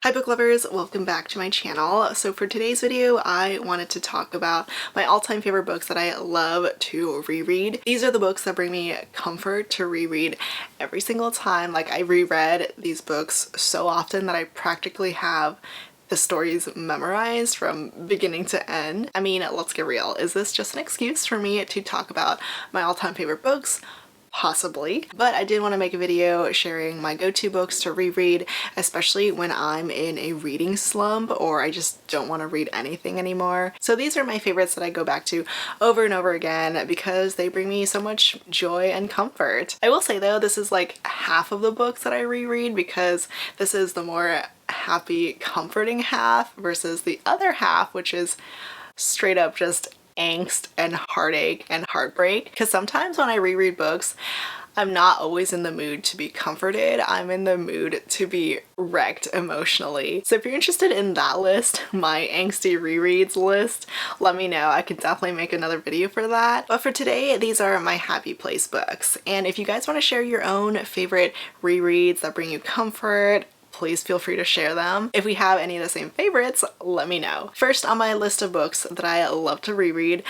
Hi book lovers, welcome back to my channel. So for today's video, I wanted to talk about my all-time favorite books that I love to reread. These are the books that bring me comfort to reread every single time. Like, I reread these books so often that I practically have the stories memorized from beginning to end. I mean, let's get real. Is this just an excuse for me to talk about my all-time favorite books? Possibly, but I did want to make a video sharing my go-to books to reread, especially when I'm in a reading slump or I just don't want to read anything anymore. So these are my favorites that I go back to over and over again because they bring me so much joy and comfort. I will say though, this is like half of the books that I reread because this is the more happy, comforting half versus the other half, which is straight up just angst and heartache and heartbreak. Because sometimes when I reread books, I'm not always in the mood to be comforted. I'm in the mood to be wrecked emotionally. So if you're interested in that list, my angsty rereads list, let me know. I could definitely make another video for that. But for today, these are my happy place books. And if you guys want to share your own favorite rereads that bring you comfort, please feel free to share them. If we have any of the same favorites, let me know. First on my list of books that I love to reread,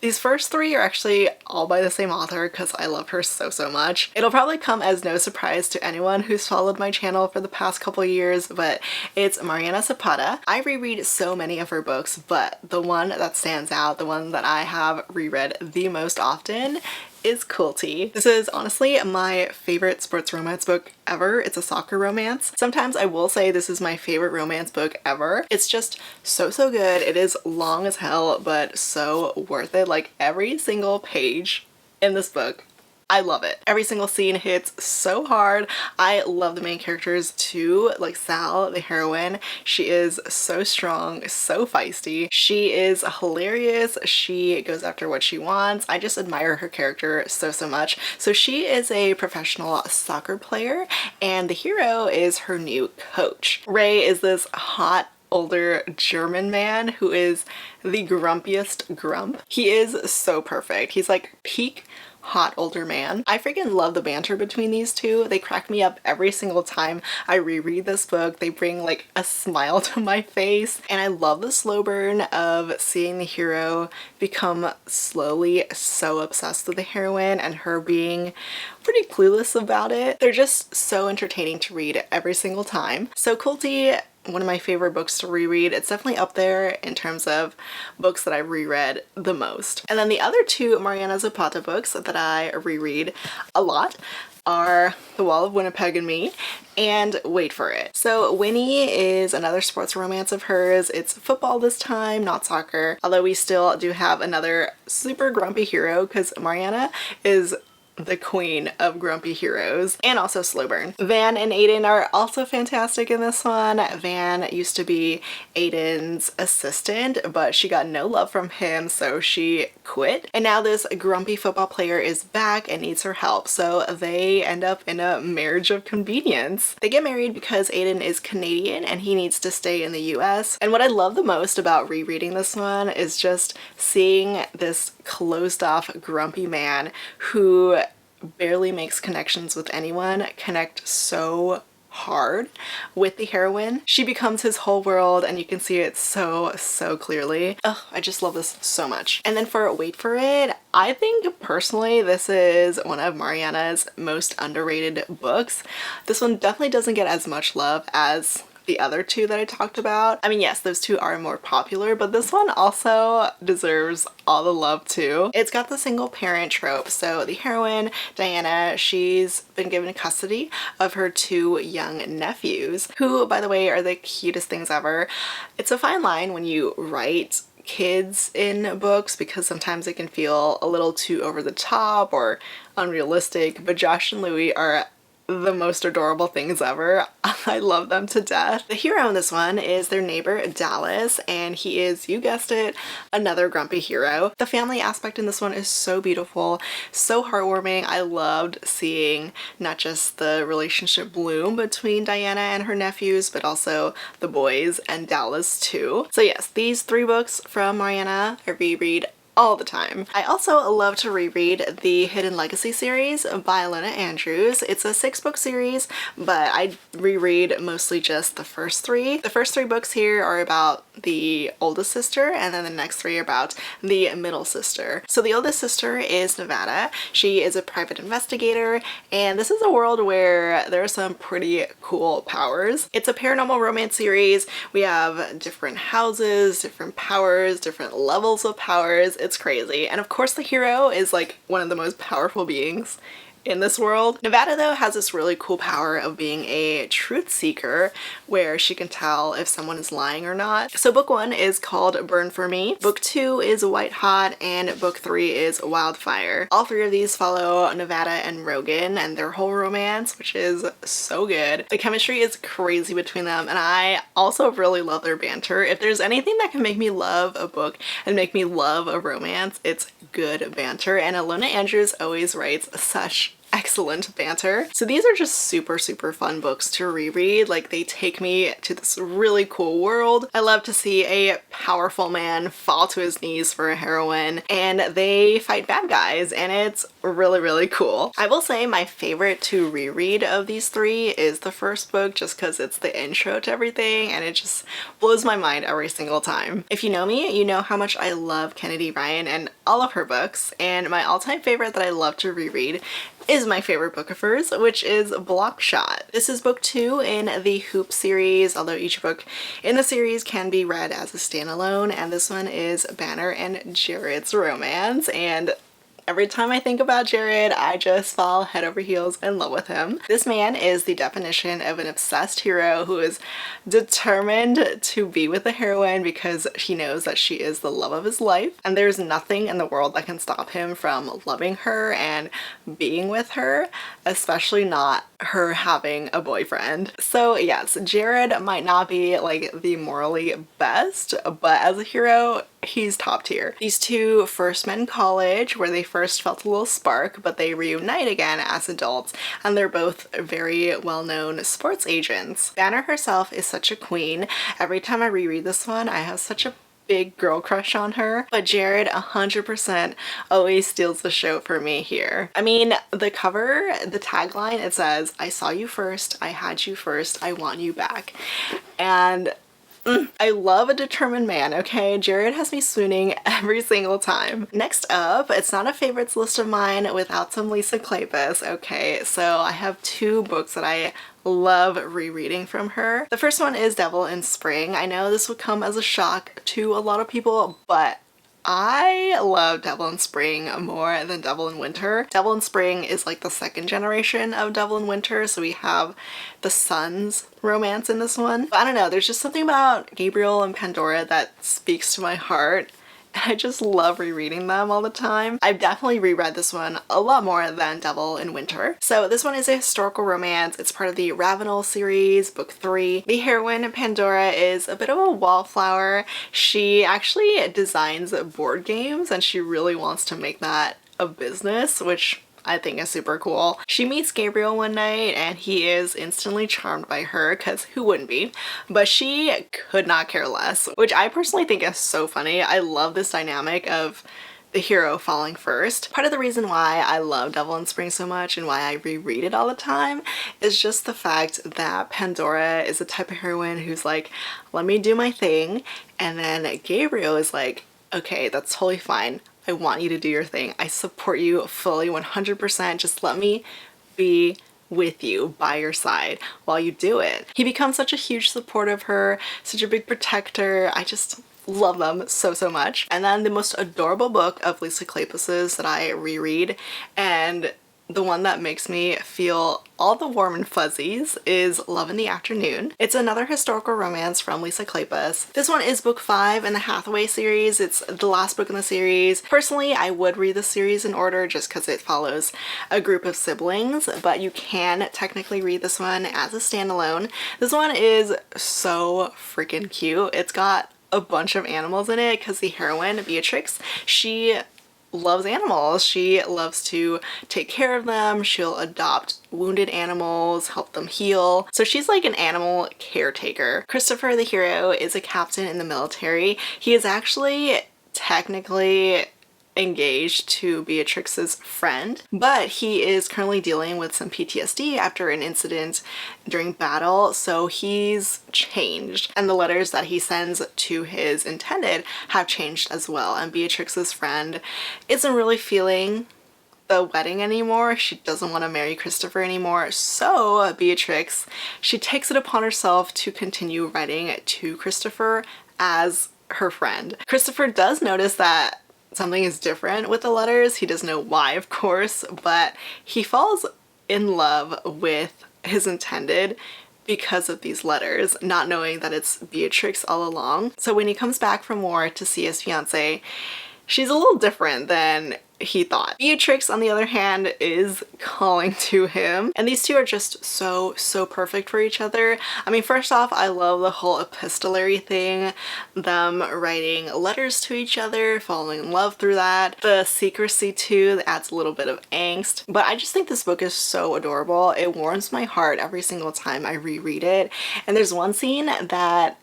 these first three are actually all by the same author because I love her so much. It'll probably come as no surprise to anyone who's followed my channel for the past couple years, but it's Mariana Zapata. I reread so many of her books, but the one that stands out, the one that I have reread the most often, is Cruelty. This is honestly my favorite sports romance book ever. It's a soccer romance. Sometimes I will say this is my favorite romance book ever. It's just so good. It is long as hell, but so worth it. Like, every single page in this book, I love it. Every single scene hits so hard. I love the main characters too, like Sal, the heroine. She is so strong, so feisty. She is hilarious. She goes after what she wants. I just admire her character so much. So she is a professional soccer player and the hero is her new coach. Ray is this hot older German man who is the grumpiest grump. He is so perfect. He's like peak hot older man. I freaking love the banter between these two. They crack me up every single time I reread this book. They bring like a smile to my face, and I love the slow burn of seeing the hero become slowly so obsessed with the heroine and her being pretty clueless about it. They're just so entertaining to read every single time. So Cruelty, one of my favorite books to reread. It's definitely up there in terms of books that I've reread the most. And then the other two Mariana Zapata books that I reread a lot are The Wall of Winnipeg and Me and Wait for It. So Winnie is another sports romance of hers. It's football this time, not soccer, although we still do have another super grumpy hero because Mariana is the queen of grumpy heroes, and also slow burn. Van and Aiden are also fantastic in this one. Van used to be Aiden's assistant, but she got no love from him, so she quit. And now this grumpy football player is back and needs her help, so they end up in a marriage of convenience. They get married because Aiden is Canadian and he needs to stay in the US. And what I love the most about rereading this one is just seeing this closed off grumpy man who barely makes connections with anyone connect so hard with the heroine. She becomes his whole world and you can see it so clearly. Oh, I just love this so much. And then for Wait for It, I think personally this is one of Mariana's most underrated books. This one definitely doesn't get as much love as the other two that I talked about. I mean, yes, those two are more popular, but this one also deserves all the love too. It's got the single parent trope. So the heroine, Diana, she's been given custody of her two young nephews, who, by the way, are the cutest things ever. It's a fine line when you write kids in books because sometimes it can feel a little too over the top or unrealistic, but Josh and Louis are the most adorable things ever. I love them to death. The hero in this one is their neighbor Dallas, and he is, you guessed it, another grumpy hero. The family aspect in this one is so beautiful, so heartwarming. I loved seeing not just the relationship bloom between Diana and her nephews, but also the boys and Dallas too. So yes, these three books from Mariana I reread all the time. I also love to reread the Hidden Legacy series by Ilona Andrews. It's a 6-book series, but I reread mostly just the first 3. The first 3 books here are about the oldest sister, and then the next 3 are about the middle sister. So the oldest sister is Nevada. She is a private investigator, and this is a world where there are some pretty cool powers. It's a paranormal romance series. We have different houses, different powers, different levels of powers. It's crazy. And of course the hero is like one of the most powerful beings in this world. Nevada though has this really cool power of being a truth seeker where she can tell if someone is lying or not. So book 1 is called Burn For Me, book 2 is White Hot, and book 3 is Wildfire. All 3 of these follow Nevada and Rogan and their whole romance, which is so good. The chemistry is crazy between them, and I also really love their banter. If there's anything that can make me love a book and make me love a romance, it's good banter, and Ilona Andrews always writes such excellent banter. So these are just super fun books to reread. Like, they take me to this really cool world. I love to see a powerful man fall to his knees for a heroine, and they fight bad guys, and it's really cool. I will say my favorite to reread of these 3 is the first book, just because it's the intro to everything and it just blows my mind every single time. If you know me, you know how much I love Kennedy Ryan and all of her books, and my all-time favorite that I love to reread is my favorite book of hers, which is Blockshot. This is book 2 in the Hoop series, although each book in the series can be read as a standalone, and this one is Banner and Jared's romance, and every time I think about Jared, I just fall head over heels in love with him. This man is the definition of an obsessed hero who is determined to be with the heroine because he knows that she is the love of his life, and there's nothing in the world that can stop him from loving her and being with her, especially not her having a boyfriend. So yes, Jared might not be like the morally best, but as a hero, he's top tier. These 2 first met in college where they first felt a little spark, but they reunite again as adults, and they're both very well-known sports agents. Banner herself is such a queen. Every time I reread this one, I have such a big girl crush on her, but Jared 100% always steals the show for me here. I mean, the cover, the tagline, it says, "I saw you first, I had you first, I want you back." And I love a determined man, okay? Jared has me swooning every single time. Next up, it's not a favorites list of mine without some Lacey Kleypas, okay? So I have 2 books that I love rereading from her. The first one is Devil in Spring. I know this would come as a shock to a lot of people, but I love Devil in Spring more than Devil in Winter. Devil in Spring is like the 2nd generation of Devil in Winter, so we have the son's romance in this one. But I don't know, there's just something about Gabriel and Pandora that speaks to my heart. I just love rereading them all the time. I've definitely reread this one a lot more than Devil in Winter. So this one is a historical romance. It's part of the Ravenel series, book 3. The heroine, Pandora, is a bit of a wallflower. She actually designs board games, and she really wants to make that a business, which I think is super cool. She meets Gabriel one night and he is instantly charmed by her, because who wouldn't be? But she could not care less, which I personally think is so funny. I love this dynamic of the hero falling first. Part of the reason why I love Devil in Spring so much and why I reread it all the time is just the fact that Pandora is the type of heroine who's like, let me do my thing, and then Gabriel is like, okay, that's totally fine. I want you to do your thing. I support you fully 100%. Just let me be with you by your side while you do it. He becomes such a huge support of her, such a big protector. I just love them so much. And then the most adorable book of Lacey Kleypas's that I reread, and the one that makes me feel all the warm and fuzzies, is Love in the Afternoon. It's another historical romance from Lacey Kleypas. This one is book 5 in the Hathaway series. It's the last book in the series. Personally, I would read the series in order just because it follows a group of siblings, but you can technically read this one as a standalone. This one is so freaking cute. It's got a bunch of animals in it because the heroine, Beatrix, she loves animals. She loves to take care of them. She'll adopt wounded animals, help them heal. So she's like an animal caretaker. Christopher, the hero, is a captain in the military. He is actually technically engaged to Beatrix's friend, but he is currently dealing with some PTSD after an incident during battle, so he's changed, and the letters that he sends to his intended have changed as well, and Beatrix's friend isn't really feeling the wedding anymore. She doesn't want to marry Christopher anymore, so Beatrix, she takes it upon herself to continue writing to Christopher as her friend. Christopher does notice that something is different with the letters. He doesn't know why, of course, but he falls in love with his intended because of these letters, not knowing that it's Beatrix all along. So when he comes back from war to see his fiancée, she's a little different than he thought. Beatrix, on the other hand, is calling to him, and these two are just so perfect for each other. I mean, first off, I love the whole epistolary thing, them writing letters to each other, falling in love through that. The secrecy too, that adds a little bit of angst, but I just think this book is so adorable. It warms my heart every single time I reread it, and there's one scene that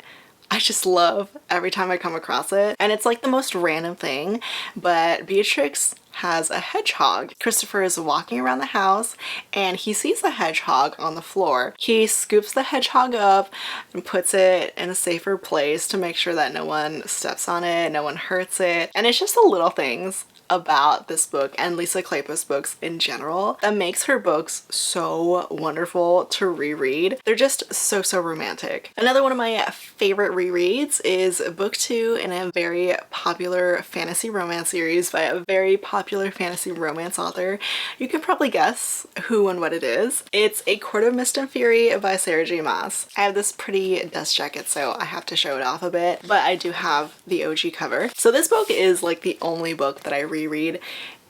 I just love every time I come across it, and it's like the most random thing, but Beatrix has a hedgehog. Christopher is walking around the house and he sees the hedgehog on the floor. He scoops the hedgehog up and puts it in a safer place to make sure that no one steps on it, no one hurts it, and it's just the little things about this book and Lisa Kleypas books in general that makes her books so wonderful to reread. They're just so romantic. Another one of my favorite rereads is book 2 in a very popular fantasy romance series by a very popular fantasy romance author. You can probably guess who and what it is. It's A Court of Mist and Fury by Sarah J. Maas. I have this pretty dust jacket, so I have to show it off a bit, but I do have the OG cover. So this book is like the only book that I reread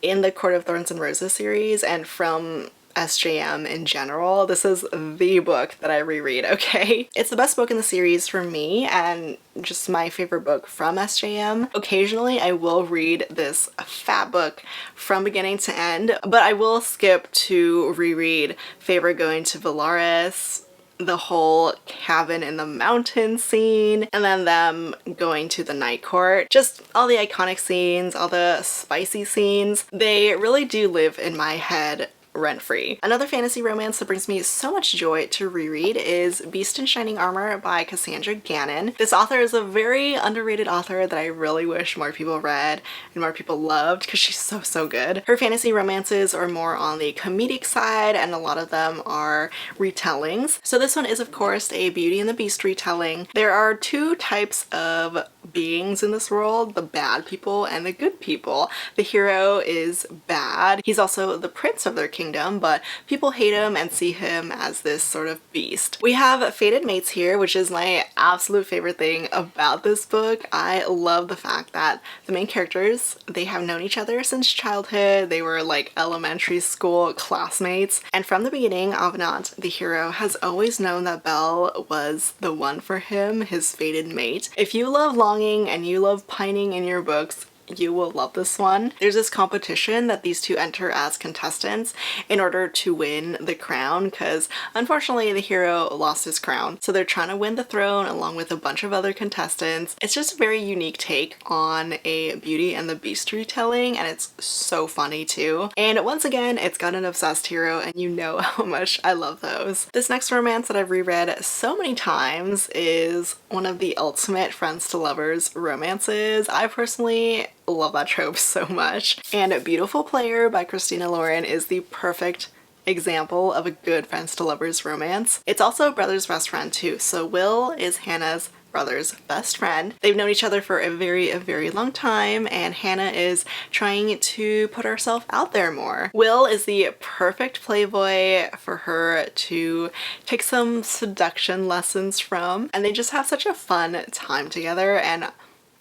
in the Court of Thorns and Roses series, and from SJM in general. This is the book that I reread, okay? It's the best book in the series for me and just my favorite book from SJM. Occasionally I will read this fat book from beginning to end, but I will skip to reread Favor Going to Valaris, the whole cabin in the mountain scene, and then them going to the night court. Just all the iconic scenes, all the spicy scenes. They really do live in my head rent-free. Another fantasy romance that brings me so much joy to reread is Beast in Shining Armor by Cassandra Gannon. This author is a very underrated author that I really wish more people read and more people loved because she's so good. Her fantasy romances are more on the comedic side and a lot of them are retellings. So this one is of course a Beauty and the Beast retelling. There are two types of beings in this world, the bad people and the good people. The hero is bad. He's also the prince of their kingdom, but people hate him and see him as this sort of beast. We have fated mates here, which is my absolute favorite thing about this book. I love the fact that the main characters, they have known each other since childhood. They were like elementary school classmates, and from the beginning, Avenant, the hero, has always known that Belle was the one for him, his fated mate. If you love longing and you love pining in your books, you will love this one. There's this competition that these two enter as contestants in order to win the crown, because unfortunately the hero lost his crown. So they're trying to win the throne along with a bunch of other contestants. It's just a very unique take on a Beauty and the Beast retelling, and it's so funny too. And once again, it's got an obsessed hero, and you know how much I love those. This next romance that I've reread so many times is one of the ultimate friends to lovers romances. I personally love that trope so much. And Beautiful Player by Christina Lauren is the perfect example of a good friends to lovers romance. It's also a brother's best friend too. So Will is Hannah's brother's best friend. They've known each other for a very long time, and Hannah is trying to put herself out there more. Will is the perfect playboy for her to take some seduction lessons from, and they just have such a fun time together. And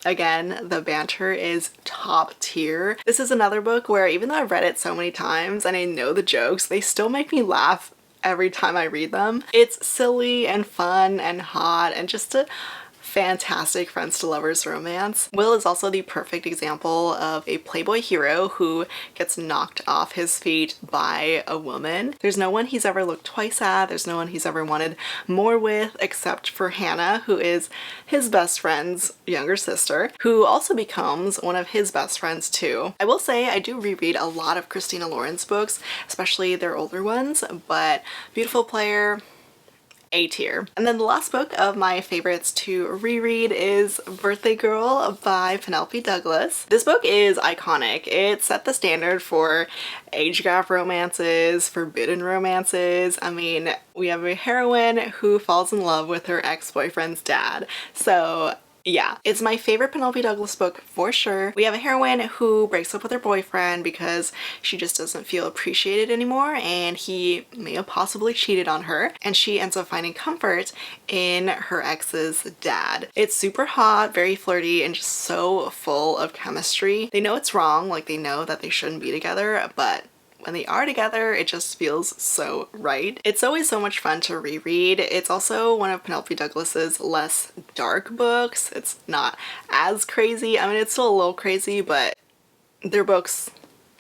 again, the banter is top tier. This is another book where even though I've read it so many times and I know the jokes, they still make me laugh every time I read them. It's silly and fun and hot and just a fantastic friends to lovers romance. Will is also the perfect example of a playboy hero who gets knocked off his feet by a woman. There's no one he's ever looked twice at, there's no one he's ever wanted more with except for Hannah, who is his best friend's younger sister, who also becomes one of his best friends too. I will say I do reread a lot of Christina Lauren's books, especially their older ones, but Beautiful Player, A tier. And then the last book of my favorites to reread is Birthday Girl by Penelope Douglas. This book is iconic. It set the standard for age gap romances, forbidden romances. I mean, we have a heroine who falls in love with her ex-boyfriend's dad. So yeah, it's my favorite Penelope Douglas book for sure. We have a heroine who breaks up with her boyfriend because she just doesn't feel appreciated anymore and he may have possibly cheated on her, and she ends up finding comfort in her ex's dad. It's super hot, very flirty, and just so full of chemistry. They know it's wrong, like they know that they shouldn't be together, but when they are together, it just feels so right. It's always so much fun to reread. It's also one of Penelope Douglas's less dark books. It's not as crazy. I mean, it's still a little crazy, but their books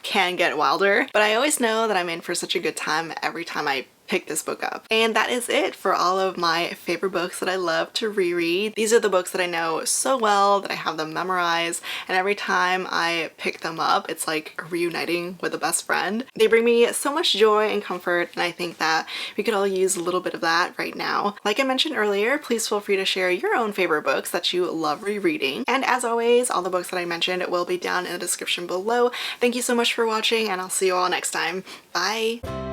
can get wilder. But I always know that I'm in for such a good time every time I pick this book up. And that is it for all of my favorite books that I love to reread. These are the books that I know so well, that I have them memorized, and every time I pick them up, it's like reuniting with a best friend. They bring me so much joy and comfort, and I think that we could all use a little bit of that right now. Like I mentioned earlier, please feel free to share your own favorite books that you love rereading. And as always, all the books that I mentioned will be down in the description below. Thank you so much for watching, and I'll see you all next time. Bye!